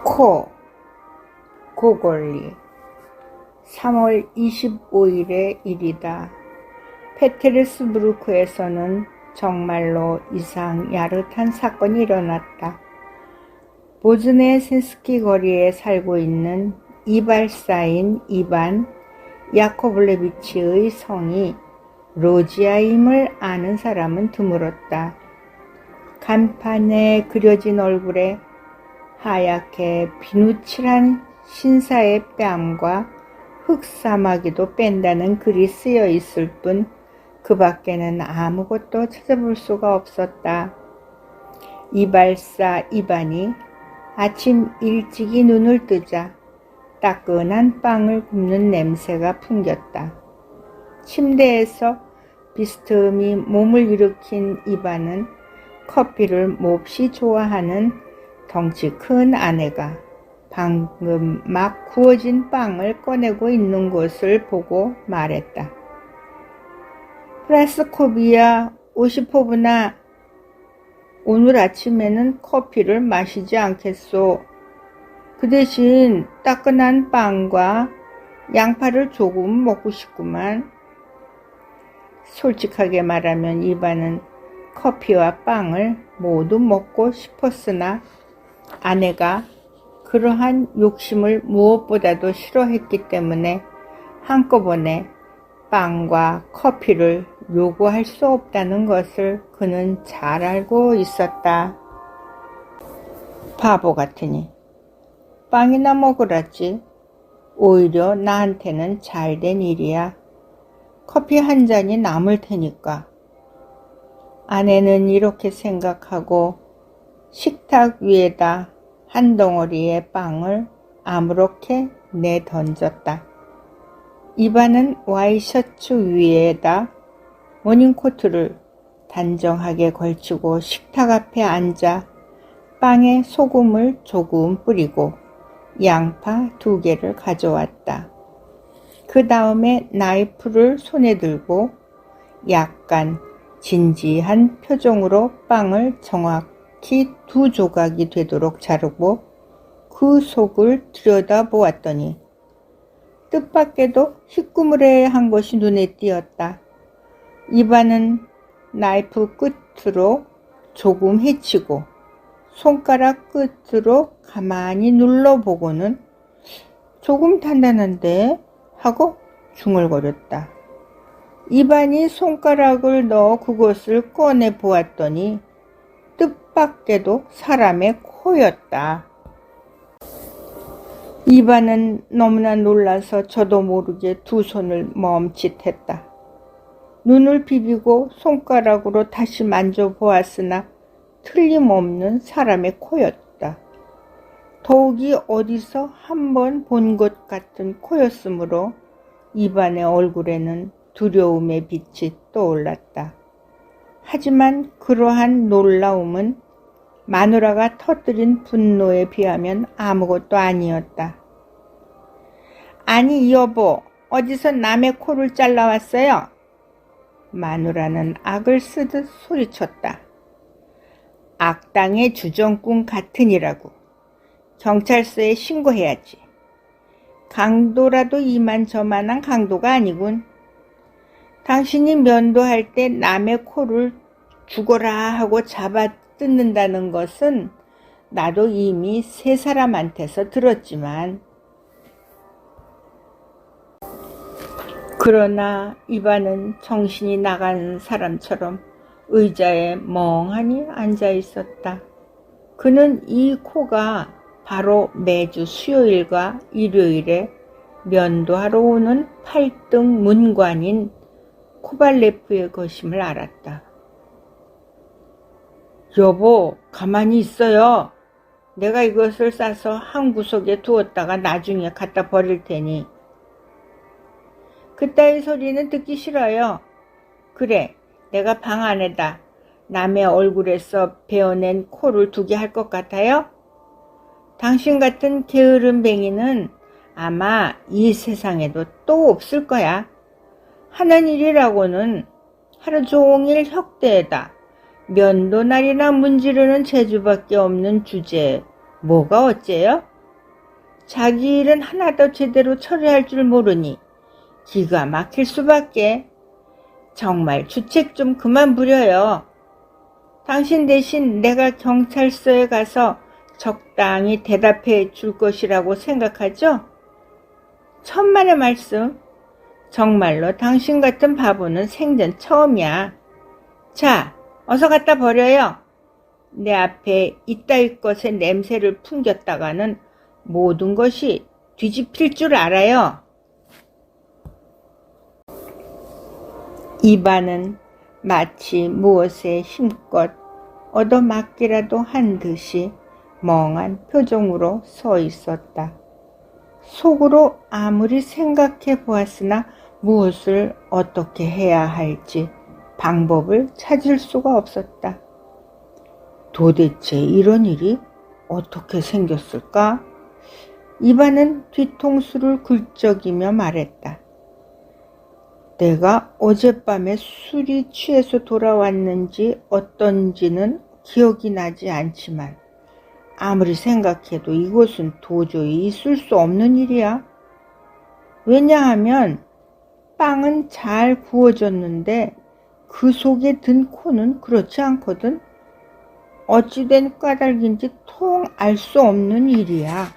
코, 고골리 3월 25일의 일이다. 페테르스부르크에서는 정말로 이상 야릇한 사건이 일어났다. 보즈네센스키 거리에 살고 있는 이발사인 이반 야코블레비치의 성이 로지아임을 아는 사람은 드물었다. 간판에 그려진 얼굴에 하얗게 비누칠한 신사의 뺨과 흙사마귀도 뺀다는 글이 쓰여 있을 뿐 그 밖에는 아무것도 찾아볼 수가 없었다. 이발사 이반이 아침 일찍이 눈을 뜨자 따끈한 빵을 굽는 냄새가 풍겼다. 침대에서 비스듬히 몸을 일으킨 이반은 커피를 몹시 좋아하는 덩치 큰 아내가 방금 막 구워진 빵을 꺼내고 있는 것을 보고 말했다. 프라스코비아 오시포브나, 오늘 아침에는 커피를 마시지 않겠소. 그 대신 따끈한 빵과 양파를 조금 먹고 싶구만. 솔직하게 말하면 이반은 커피와 빵을 모두 먹고 싶었으나 아내가 그러한 욕심을 무엇보다도 싫어했기 때문에 한꺼번에 빵과 커피를 요구할 수 없다는 것을 그는 잘 알고 있었다. 바보 같으니 빵이나 먹으라지. 오히려 나한테는 잘된 일이야. 커피 한 잔이 남을 테니까. 아내는 이렇게 생각하고 식탁 위에다 한 덩어리의 빵을 아무렇게 내던졌다. 이반은 와이셔츠 위에다 모닝코트를 단정하게 걸치고 식탁 앞에 앉아 빵에 소금을 조금 뿌리고 양파 2개를 가져왔다. 그 다음에 나이프를 손에 들고 약간 진지한 표정으로 빵을 정확히 2조각이 되도록 자르고 그 속을 들여다보았더니 뜻밖에도 희끄무레한 것이 눈에 띄었다. 이반은 나이프 끝으로 조금 헤치고 손가락 끝으로 가만히 눌러보고는 조금 단단한데 하고 중얼거렸다. 이반이 손가락을 넣어 그것을 꺼내 보았더니 뜻밖에도 사람의 코였다. 이반은 너무나 놀라서 저도 모르게 2 손을 멈칫했다. 눈을 비비고 손가락으로 다시 만져보았으나 틀림없는 사람의 코였다. 더욱이 어디서 한번 본 것 같은 코였으므로 이반의 얼굴에는 두려움의 빛이 떠올랐다. 하지만 그러한 놀라움은 마누라가 터뜨린 분노에 비하면 아무것도 아니었다. 아니 여보, 어디서 남의 코를 잘라왔어요? 마누라는 악을 쓰듯 소리쳤다. 악당의 주정꾼 같으니라고. 경찰서에 신고해야지. 강도라도 이만저만한 강도가 아니군. 당신이 면도할 때 남의 코를 죽어라 하고 잡아 뜯는다는 것은 나도 이미 3사람한테서 들었지만, 그러나 이반은 정신이 나간 사람처럼 의자에 멍하니 앉아 있었다. 그는 이 코가 바로 매주 수요일과 일요일에 면도하러 오는 8등 문관인 코발레프의 것임을 알았다. 여보, 가만히 있어요. 내가 이것을 싸서 한 구석에 두었다가 나중에 갖다 버릴 테니. 그따위 소리는 듣기 싫어요. 그래, 내가 방 안에다 남의 얼굴에서 베어낸 코를 두게 할 것 같아요? 당신 같은 게으른 뱅이는 아마 이 세상에도 또 없을 거야. 하는 일이라고는 하루 종일 혁대에다 면도날이나 문지르는 재주밖에 없는 주제에 뭐가 어째요? 자기 일은 하나도 제대로 처리할 줄 모르니 기가 막힐 수밖에. 정말 주책 좀 그만 부려요. 당신 대신 내가 경찰서에 가서 적당히 대답해 줄 것이라고 생각하죠? 천만의 말씀. 정말로 당신 같은 바보는 생전 처음이야. 자, 어서 갖다 버려요. 내 앞에 이따위 것의 냄새를 풍겼다가는 모든 것이 뒤집힐 줄 알아요. 이반은 마치 무엇에 힘껏 얻어맞기라도 한 듯이 멍한 표정으로 서 있었다. 속으로 아무리 생각해 보았으나 무엇을 어떻게 해야 할지 방법을 찾을 수가 없었다. 도대체 이런 일이 어떻게 생겼을까? 이반은 뒤통수를 긁적이며 말했다. 내가 어젯밤에 술이 취해서 돌아왔는지 어떤지는 기억이 나지 않지만 아무리 생각해도 이것은 도저히 있을 수 없는 일이야. 왜냐하면 빵은 잘 구워졌는데 그 속에 든 코는 그렇지 않거든. 어찌된 까닭인지 통 알 수 없는 일이야.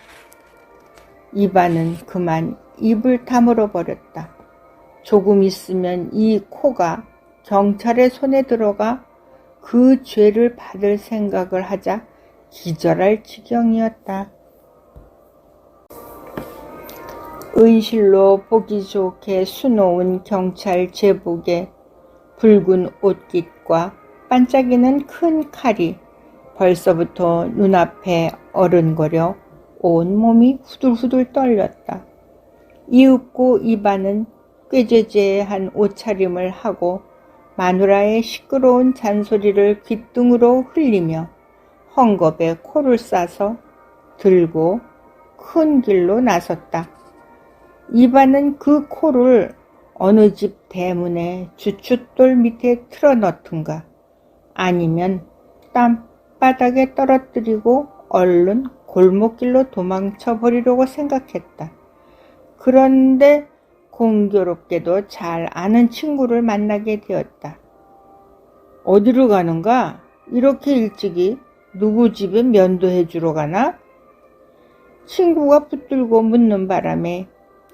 이반은 그만 입을 다물어 버렸다. 조금 있으면 이 코가 경찰의 손에 들어가 그 죄를 받을 생각을 하자 기절할 지경이었다. 은실로 보기 좋게 수놓은 경찰 제복에 붉은 옷깃과 반짝이는 큰 칼이 벌써부터 눈앞에 어른거려 온몸이 후들후들 떨렸다. 이윽고 이반은 꾀죄죄한 옷차림을 하고 마누라의 시끄러운 잔소리를 귓등으로 흘리며 헝겊에 코를 싸서 들고 큰 길로 나섰다. 이반은 그 코를 어느 집 대문에 주춧돌 밑에 틀어넣든가 아니면 땀바닥에 떨어뜨리고 얼른 골목길로 도망쳐 버리려고 생각했다. 그런데 공교롭게도 잘 아는 친구를 만나게 되었다. 어디로 가는가? 이렇게 일찍이 누구 집에 면도해 주러 가나? 친구가 붙들고 묻는 바람에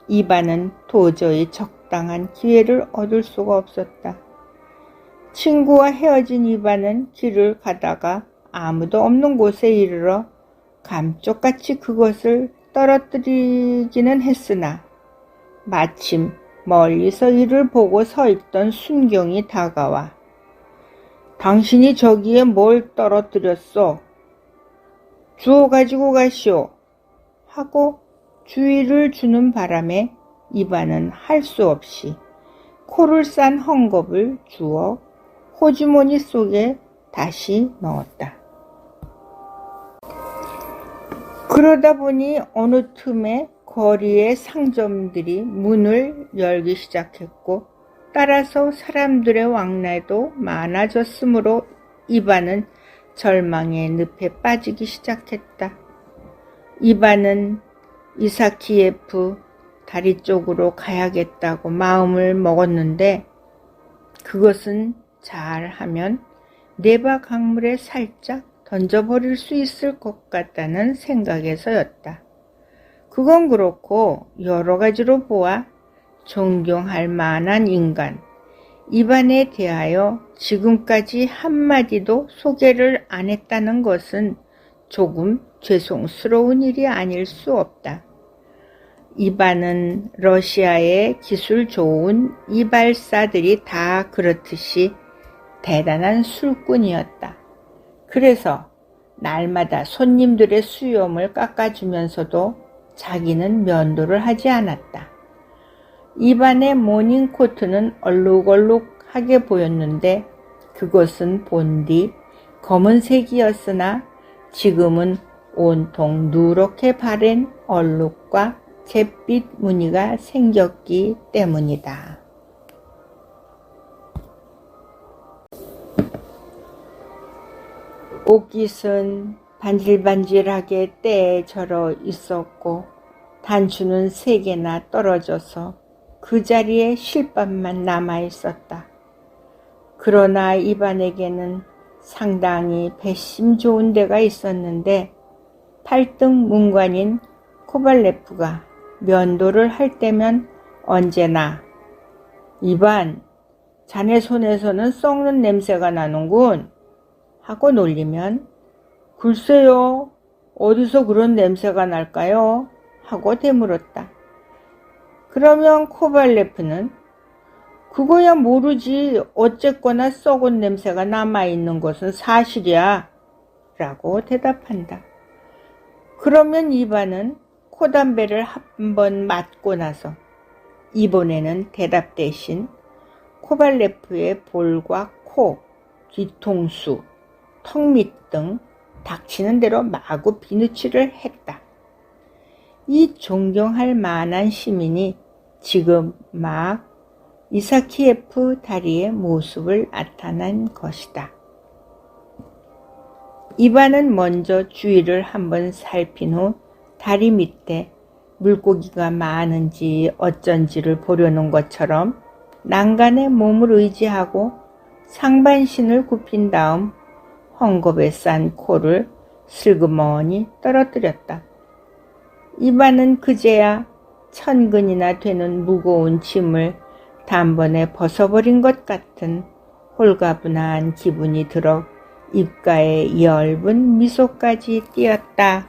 이반은 도저히 적당한 기회를 얻을 수가 없었다. 친구와 헤어진 이반은 길을 가다가 아무도 없는 곳에 이르러 감쪽같이 그것을 떨어뜨리기는 했으나 마침 멀리서 이를 보고 서 있던 순경이 다가와 당신이 저기에 뭘 떨어뜨렸소? 주워 가지고 가시오. 하고 주의를 주는 바람에 이반은 할 수 없이 코를 싼 헝겊을 주워 호주머니 속에 다시 넣었다. 그러다 보니 어느 틈에 거리의 상점들이 문을 열기 시작했고 따라서 사람들의 왕래도 많아졌으므로 이반은 절망의 늪에 빠지기 시작했다. 이반은 이사키예프 다리 쪽으로 가야겠다고 마음을 먹었는데 그것은 잘하면 네바 강물에 살짝 던져버릴 수 있을 것 같다는 생각에서였다. 그건 그렇고 여러 가지로 보아 존경할 만한 인간 이반에 대하여 지금까지 한마디도 소개를 안 했다는 것은 조금 죄송스러운 일이 아닐 수 없다. 이반은 러시아의 기술 좋은 이발사들이 다 그렇듯이 대단한 술꾼이었다. 그래서 날마다 손님들의 수염을 깎아주면서도 자기는 면도를 하지 않았다. 이반의 모닝코트는 얼룩얼룩하게 보였는데 그것은 본디 검은색이었으나 지금은 온통 누렇게 바랜 얼룩과 잿빛 무늬가 생겼기 때문이다. 옷깃은 반질반질하게 때에 절어 있었고 단추는 3개나 떨어져서 그 자리에 실밥만 남아 있었다. 그러나 이반에게는 상당히 배심 좋은 데가 있었는데 팔등 문관인 코발레프가 면도를 할 때면 언제나 이반, 자네 손에서는 썩는 냄새가 나는군 하고 놀리면 글쎄요, 어디서 그런 냄새가 날까요? 하고 되물었다. 그러면 코발레프는 그거야 모르지, 어쨌거나 썩은 냄새가 남아있는 것은 사실이야 라고 대답한다. 그러면 이반은 코담배를 한 번 맞고 나서 이번에는 대답 대신 코발레프의 볼과 코, 뒤통수, 턱밑 등 닥치는 대로 마구 비누칠을 했다. 이 존경할 만한 시민이 지금 막 이사키에프 다리의 모습을 나타낸 것이다. 이반은 먼저 주위를 한번 살핀 후 다리 밑에 물고기가 많은지 어쩐지를 보려는 것처럼 난간에 몸을 의지하고 상반신을 굽힌 다음 헝겊에 싼 코를 슬그머니 떨어뜨렸다. 이반은 그제야 1000근이나 되는 무거운 짐을 단번에 벗어버린 것 같은 홀가분한 기분이 들어 입가에 엷은 미소까지 띄었다.